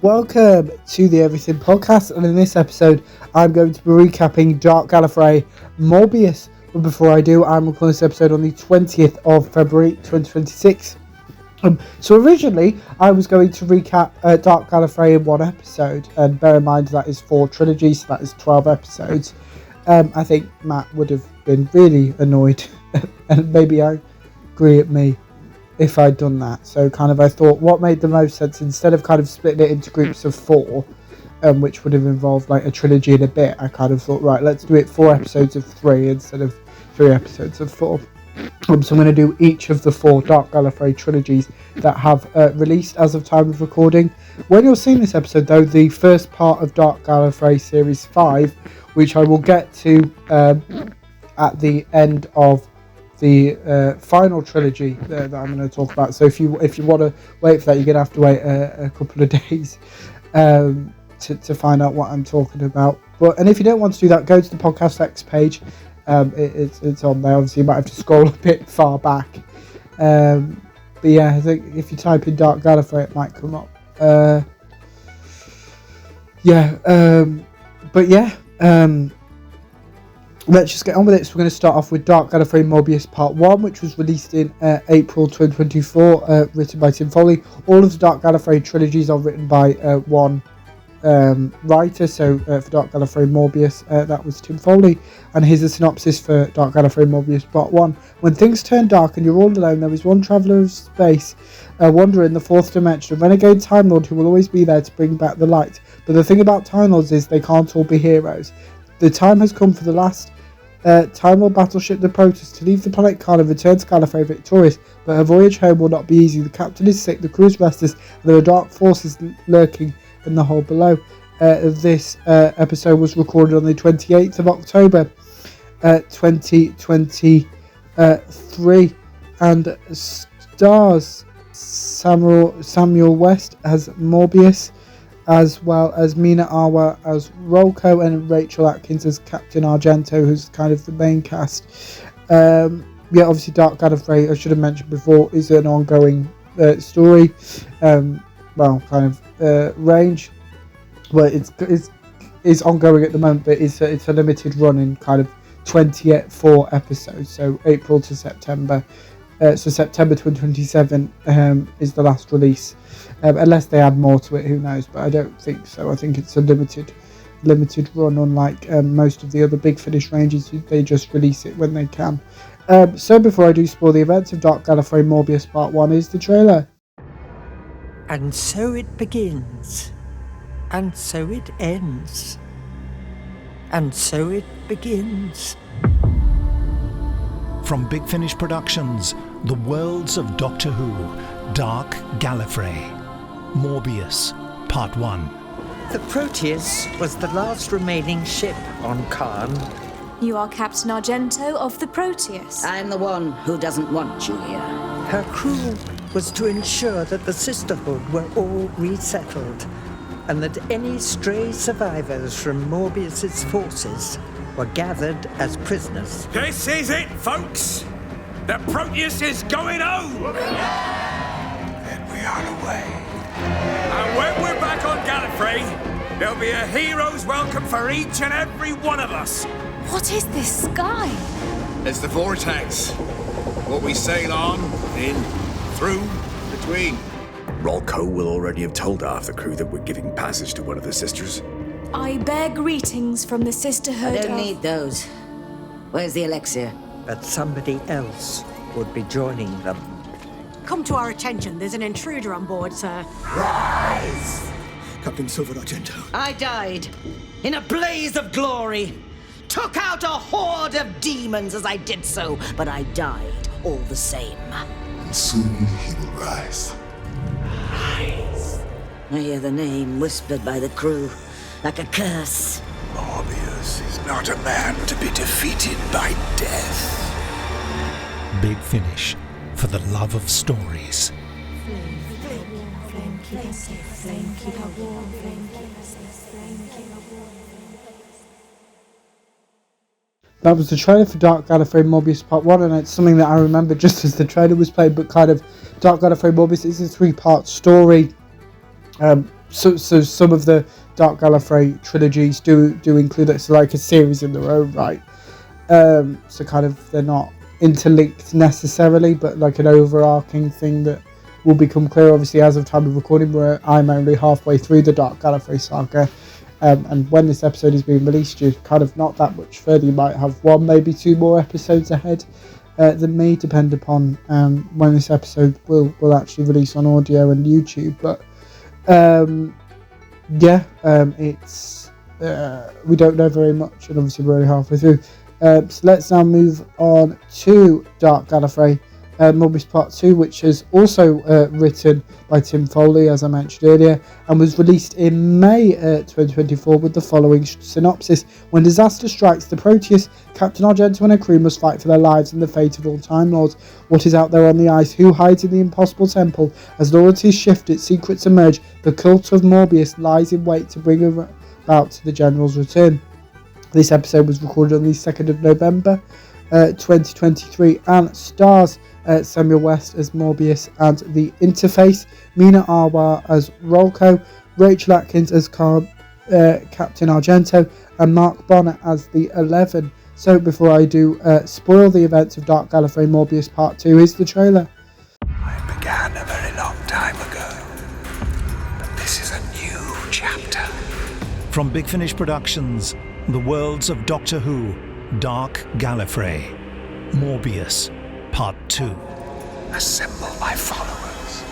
Welcome to the Everything Podcast, and in this episode I'm going to be recapping Dark Gallifrey Morbius. But before I do, I'm recording this episode on the 20th of February 2026. So originally I was going to recap Dark Gallifrey in one episode, and bear in mind that is 4 trilogies, so that is 12 episodes. I think Matt would have been really annoyed and maybe angry at me if I'd done that. So I thought what made the most sense, instead of splitting it into groups of 4, which would have involved like a trilogy and a bit, I thought, right, let's do it 4 episodes of 3 instead of 3 episodes of 4. So I'm going to do each of the 4 Dark Gallifrey trilogies that have released as of time of recording. When you're seeing this episode though, the first part of Dark Gallifrey Series 5, which I will get to at the end of the final trilogy that I'm going to talk about. So if you want to wait for that, you're going to have to wait a couple of days to find out what I'm talking about. And if you don't want to do that, go to the Podcast X page. It's on there. Obviously, you might have to scroll a bit far back. But yeah, I think if you type in Dark Gallifrey, it might come up. Let's just get on with it. So we're going to start off with Dark Gallifrey Morbius Part 1, which was released in April 2024, written by Tim Foley. All of the Dark Gallifrey trilogies are written by one writer. So for Dark Gallifrey Morbius, that was Tim Foley. And here's a synopsis for Dark Gallifrey Morbius Part 1. When things turn dark and you're all alone, there is one traveller of space, a wanderer in the 4th dimension, a renegade Time Lord who will always be there to bring back the light. But the thing about Time Lords is they can't all be heroes. The time has come for the last Time Lord battleship, the Proteus, to leave the planet Khan and return to Gallifrey victorious, but her voyage home will not be easy. The captain is sick, the crew is restless, and there are dark forces lurking in the hold below. This episode was recorded on the 28th of October 2023 and stars Samuel West as Morbius, as well as Mina Awa as Rolko and Rachel Atkins as Captain Argento, who's kind of the main cast. Obviously Dark Gallifrey, I should have mentioned before, is an ongoing story, range. Well, it's ongoing at the moment, but it's a limited run in 24 episodes, so April to September. So September 2027 is the last release, unless they add more to it, who knows, but I don't think so. I think it's a limited run, unlike most of the other Big Finish ranges. They just release it when they can. So before I do spoil the events of Dark Gallifrey Morbius Part 1, is the trailer. And so it begins, and so it ends, and so it begins. From Big Finish Productions, the worlds of Doctor Who, Dark Gallifrey, Morbius, Part 1. The Proteus was the last remaining ship on Khan. You are Captain Argento of the Proteus. I'm the one who doesn't want you here. Her crew was to ensure that the Sisterhood were all resettled, and that any stray survivors from Morbius's forces were gathered as prisoners. This is it, folks! The Proteus is going home! Then we are away. And when we're back on Gallifrey, there'll be a hero's welcome for each and every one of us. What is this sky? It's the vortex. What we sail on, in, through, between. Rolko will already have told half the crew that we're giving passage to one of the sisters. I bear greetings from the Sisterhood I don't need those. Where's the elixir? But somebody else would be joining them. Come to our attention. There's an intruder on board, sir. Rise! Captain Silver Argento. I died in a blaze of glory. Took out a horde of demons as I did so, but I died all the same. And soon he will rise. Rise. I hear the name whispered by the crew, like a curse. Morbius is not a man to be defeated by death. Big Finish, for the love of stories. That was the trailer for Dark Gallifrey Morbius Part 1, and it's something that I remember just as the trailer was played, but Dark Gallifrey Morbius is a 3-part story. so some of the Dark Gallifrey trilogies do include it, so like a series in their own right. So kind of they're not interlinked necessarily, but like an overarching thing that will become clear. Obviously, as of time of recording, I'm only halfway through the Dark Gallifrey saga, and when this episode is being released, you're kind of not that much further. You might have one, maybe two more episodes ahead than me, depend upon when this episode will actually release on audio and YouTube. But it's we don't know very much, and obviously we're only halfway through. So let's now move on to Dark Gallifrey, Morbius Part 2, which is also written by Tim Foley, as I mentioned earlier, and was released in May 2024 with the following synopsis. When disaster strikes the Proteus, Captain Argento and her crew must fight for their lives and the fate of all Time Lords. What is out there on the ice? Who hides in the impossible temple? As loyalties shift, its secrets emerge. The cult of Morbius lies in wait to bring about the General's return. This episode was recorded on the 2nd of November 2023 and stars Samuel West as Morbius and the Interface, Mina Arwa as Rolko, Rachel Atkins as Captain Argento, and Mark Bonner as the 11. So before I do spoil the events of Dark Gallifrey Morbius Part 2, here's the trailer. I began a very long time ago, but this is a new chapter. From Big Finish Productions, the worlds of Doctor Who, Dark Gallifrey, Morbius, Part 2. Assemble my followers.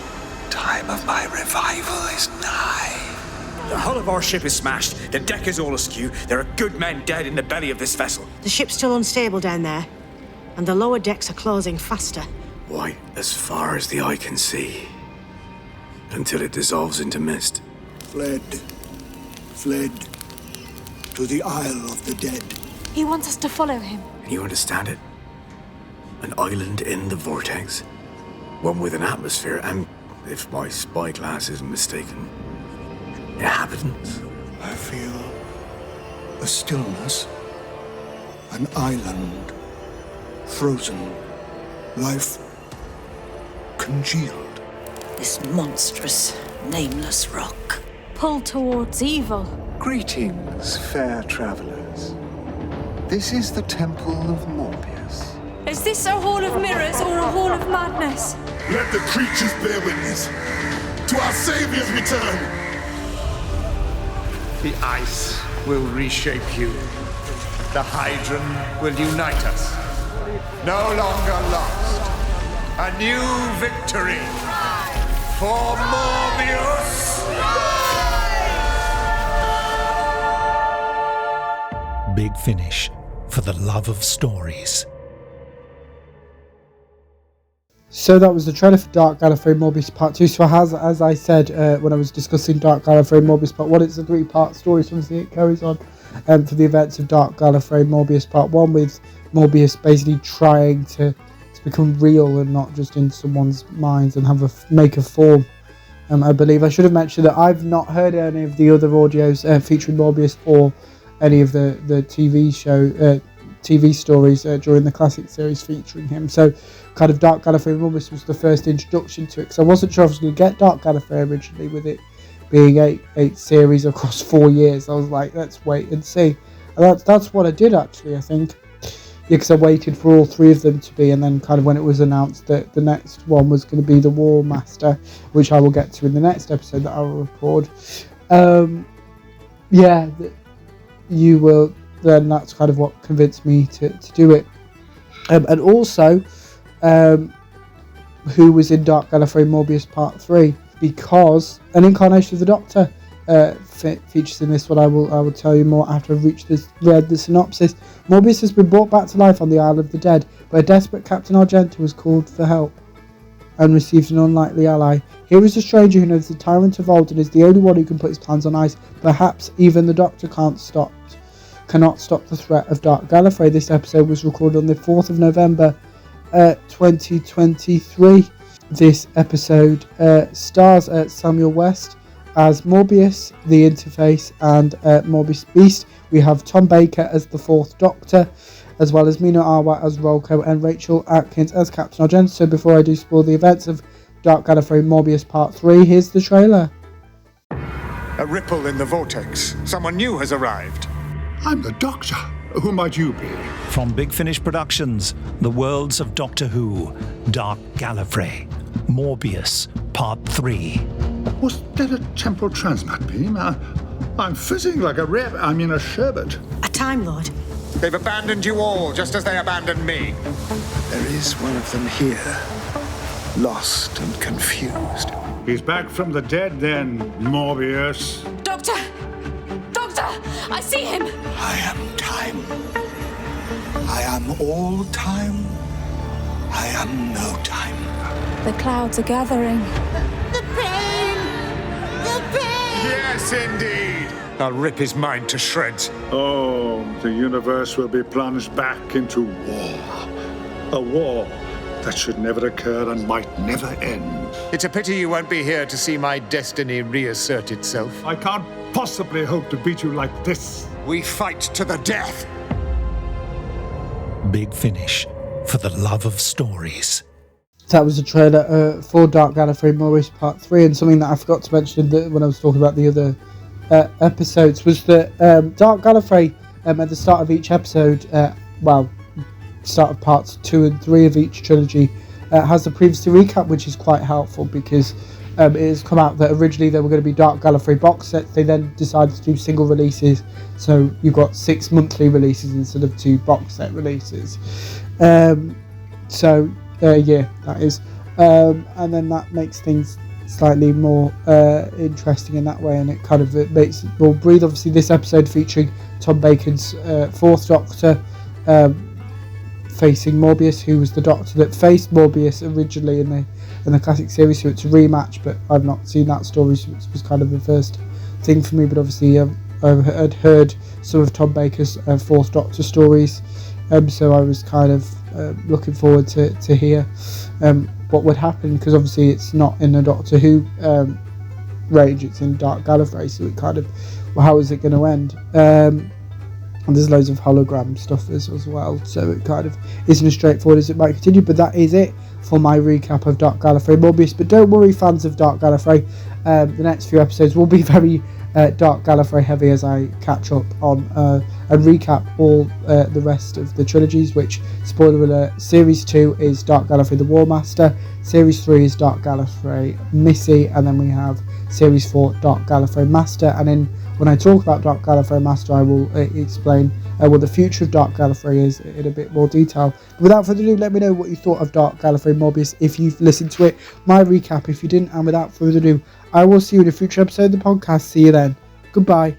Time of my revival is nigh. The hull of our ship is smashed. The deck is all askew. There are good men dead in the belly of this vessel. The ship's still unstable down there, and the lower decks are closing faster. White as far as the eye can see, until it dissolves into mist. Fled to the Isle of the Dead. He wants us to follow him. And you understand it? An island in the vortex. One with an atmosphere and, if my spyglass isn't mistaken, inhabitants. I feel a stillness. An island. Frozen. Life congealed. This monstrous, nameless rock. Pulled towards evil. Greetings, fair travelers. This is the Temple of Morbius. Is this a hall of mirrors or a hall of madness? Let the creatures bear witness to our Savior's return. The ice will reshape you. The Hydron will unite us. No longer lost. A new victory for Morbius. Big Finish, for the love of stories. So that was the trailer for Dark Gallifrey Morbius Part 2. So as I said when I was discussing Dark Gallifrey Morbius Part 1, it's a 3-part story, so obviously it carries on for the events of Dark Gallifrey Morbius Part 1, with Morbius basically trying to become real and not just in someone's minds and make a form. I believe I should have mentioned that I've not heard any of the other audios featuring Morbius or any of the TV stories during the classic series featuring him. So kind of Dark Gallifrey Morbius was the first introduction to it, because I wasn't sure if I was going to get Dark Gallifrey originally, with it being eight series across 4 years. I was like, let's wait and see. And that's what I did, actually, I think. Yeah, because I waited for all 3 of them to be, and then kind of when it was announced that the next one was going to be the War Master, which I will get to in the next episode that I will record. You will, then that's kind of what convinced me to do it. And also, who was in Dark Gallifrey Morbius Part 3, because an incarnation of the Doctor features in this one. I will tell you more after I've read the synopsis. Morbius has been brought back to life on the Isle of the Dead, where desperate Captain Argento was called for help and received an unlikely ally. Here is a stranger who knows the tyrant of old and is the only one who can put his plans on ice. Perhaps even the Doctor cannot stop the threat of Dark Gallifrey. This episode was recorded on the 4th of November 2023. This episode stars Samuel West as Morbius, the Interface, and Morbius Beast. We have Tom Baker as the 4th Doctor, as well as Mina Arwa as Rolko and Rachel Atkins as Captain Argento. So before I do spoil the events of Dark Gallifrey Morbius Part 3, here's the trailer. A ripple in the vortex. Someone new has arrived. I'm the Doctor. Who might you be? From Big Finish Productions, The Worlds of Doctor Who, Dark Gallifrey, Morbius, Part 3. Was that a temporal transmat beam? I'm fizzing like a sherbet. A Time Lord. They've abandoned you all, just as they abandoned me. There is one of them here, lost and confused. He's back from the dead then, Morbius. Doctor! Doctor! I see him! I am time. I am all time. I am no time. The clouds are gathering. The pain! The pain! Yes, indeed. I'll rip his mind to shreds. Oh, the universe will be plunged back into war. A war that should never occur and might never end. It's a pity you won't be here to see my destiny reassert itself. I can't possibly hope to beat you like this. We fight to the death. Big Finish, for the love of stories. That was a trailer for Dark Gallifrey Morbius Part 3, and something that I forgot to mention when I was talking about the other episodes was that Dark Gallifrey at the start of each episode, start of parts 2 and 3 of each trilogy, has a previously recap, which is quite helpful because it has come out that originally there were going to be Dark Gallifrey box sets. They then decided to do single releases, so you've got 6 monthly releases instead of 2 box set releases. That is, and then that makes things slightly more interesting in that way, and it kind of makes it more breathe. Obviously, this episode featuring Tom Bacon's Fourth Doctor facing Morbius, who was the Doctor that faced Morbius originally in the classic series. So it's a rematch, but I've not seen that story, so it was kind of the first thing for me. But obviously, I had heard some of Tom Baker's Fourth Doctor stories, so I was kind of looking forward to hear what would happen, because obviously it's not in the Doctor Who range, it's in Dark Gallifrey, so it kind of, well, how is it going to end? And there's loads of hologram stuff as well, so it kind of isn't as straightforward as it might continue. But that is it for my recap of Dark Gallifrey Morbius. But don't worry, fans of Dark Gallifrey, the next few episodes will be very Dark Gallifrey heavy as I catch up on and recap all the rest of the trilogies, which, spoiler alert, Series 2 is Dark Gallifrey the War Master, Series 3 is Dark Gallifrey Missy, and then we have Series 4 Dark Gallifrey Master. And then when I talk about Dark Gallifrey Master, I will explain what the future of Dark Gallifrey is in a bit more detail. But without further ado, let me know what you thought of Dark Gallifrey Morbius if you've listened to it, my recap if you didn't, and without further ado, I will see you in a future episode of the podcast. See you then. Goodbye.